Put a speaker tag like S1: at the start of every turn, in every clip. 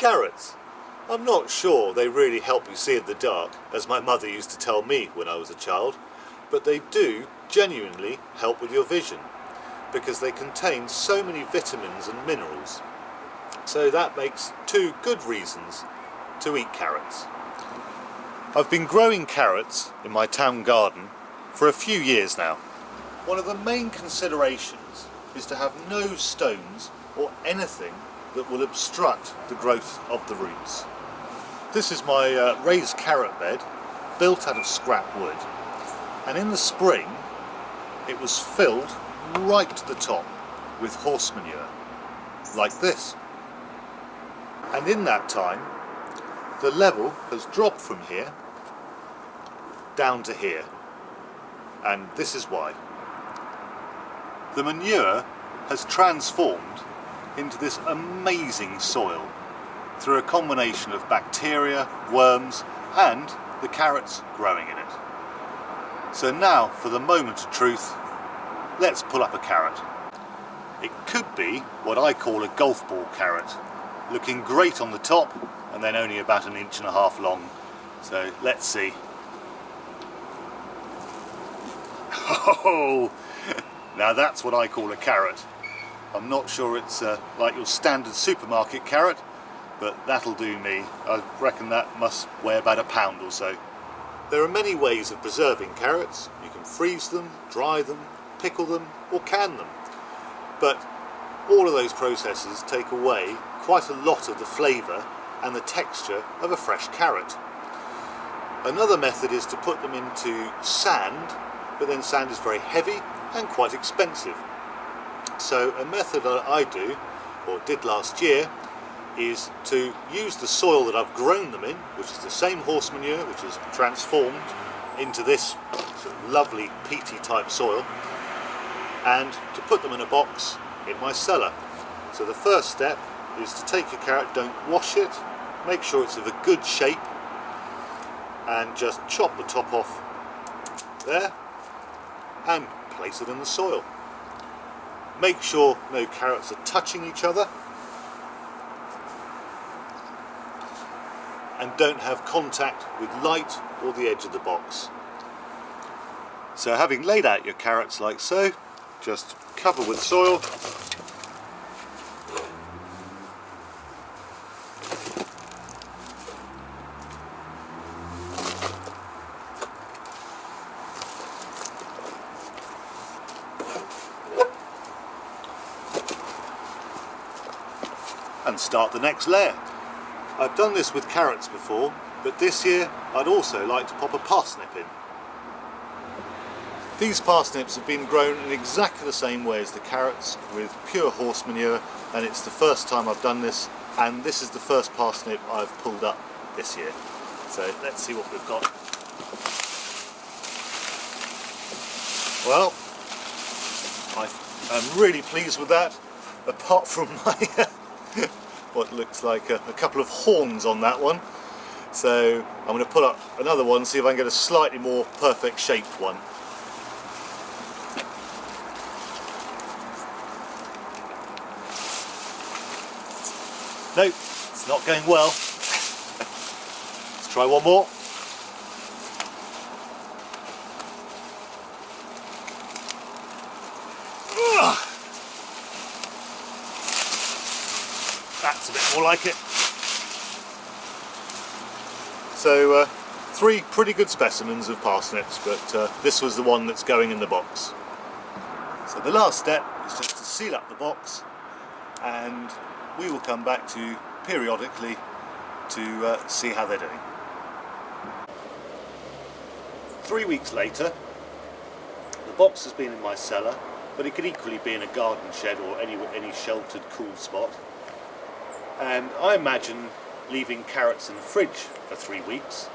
S1: Carrots. I'm not sure they really help you see in the dark, as my mother used to tell me when I was a child, but they do genuinely help with your vision because they contain so many vitamins and minerals. So that makes two good reasons to eat carrots. I've been growing carrots in my town garden for a few years now. One of the main considerations is to have no stones or anything that will obstruct the growth of the roots. This is my raised carrot bed built out of scrap wood, and in the spring it was filled right to the top with horse manure, like this. And in that time the level has dropped from here down to here, and this is why. The manure has transformed into this amazing soil through a combination of bacteria, worms and the carrots growing in it. So now for the moment of truth, let's pull up a carrot. It could be what I call a golf ball carrot, looking great on the top and then only about 1.5 inches long. So let's see. Oh, now that's what I call a carrot. I'm not sure it's like your standard supermarket carrot, but that'll do me. I reckon that must weigh about a pound or so. There are many ways of preserving carrots. You can freeze them, dry them, pickle them or can them. But all of those processes take away quite a lot of the flavour and the texture of a fresh carrot. Another method is to put them into sand, but then sand is very heavy and quite expensive. So a method that I do, or did last year, is to use the soil that I've grown them in, which is the same horse manure which is transformed into this sort of lovely peaty type soil, and to put them in a box in my cellar. So the first step is to take your carrot, don't wash it, make sure it's of a good shape, and just chop the top off there and place it in the soil. Make sure no carrots are touching each other and don't have contact with light or the edge of the box. So having laid out your carrots like so, just cover with soil and start the next layer. I've done this with carrots before, but this year I'd also like to pop a parsnip in. These parsnips have been grown in exactly the same way as the carrots, with pure horse manure, and it's the first time I've done this, and this is the first parsnip I've pulled up this year. So let's see what we've got. Well, I'm really pleased with that, apart from my what looks like a couple of horns on that one. So I'm going to pull up another one, see if I can get a slightly more perfect shaped one. Nope, it's not going well. Let's try one more. That's a bit more like it. So three pretty good specimens of parsnips, but this was the one that's going in the box. So the last step is just to seal up the box, and we will come back to you periodically to see how they're doing. 3 weeks later, the box has been in my cellar, but it could equally be in a garden shed or any sheltered cool spot. And I imagine leaving carrots in the fridge for 3 weeks.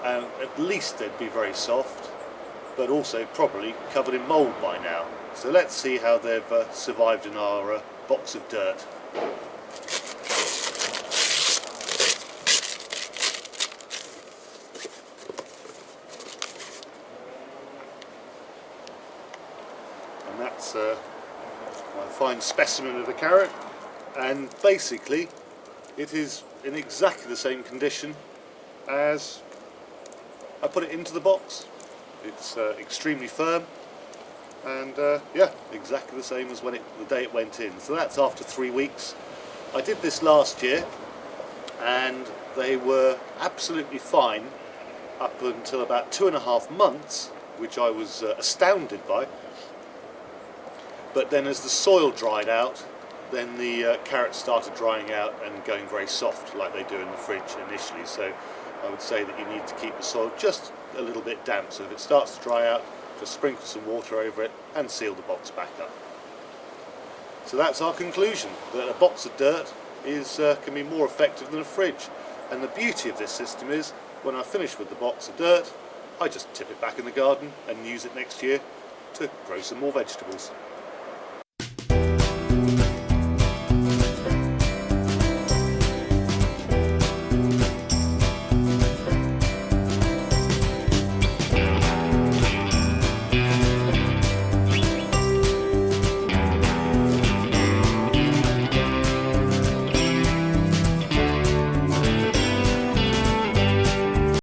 S1: At least they'd be very soft, but also probably covered in mould by now. So let's see how they've survived in our box of dirt. And that's my fine specimen of a carrot, and basically It is in exactly the same condition as I put it into the box. It's extremely firm, and yeah, exactly the same as the day it went in. So that's after 3 weeks. I did this last year, and they were absolutely fine up until about 2.5 months, which I was astounded by. But then as the soil dried out, then the carrots started drying out and going very soft like they do in the fridge initially. So I would say that you need to keep the soil just a little bit damp. So if it starts to dry out, just sprinkle some water over it and seal the box back up. So that's our conclusion, that a box of dirt can be more effective than a fridge. And the beauty of this system is, when I finish with the box of dirt, I just tip it back in the garden and use it next year to grow some more vegetables.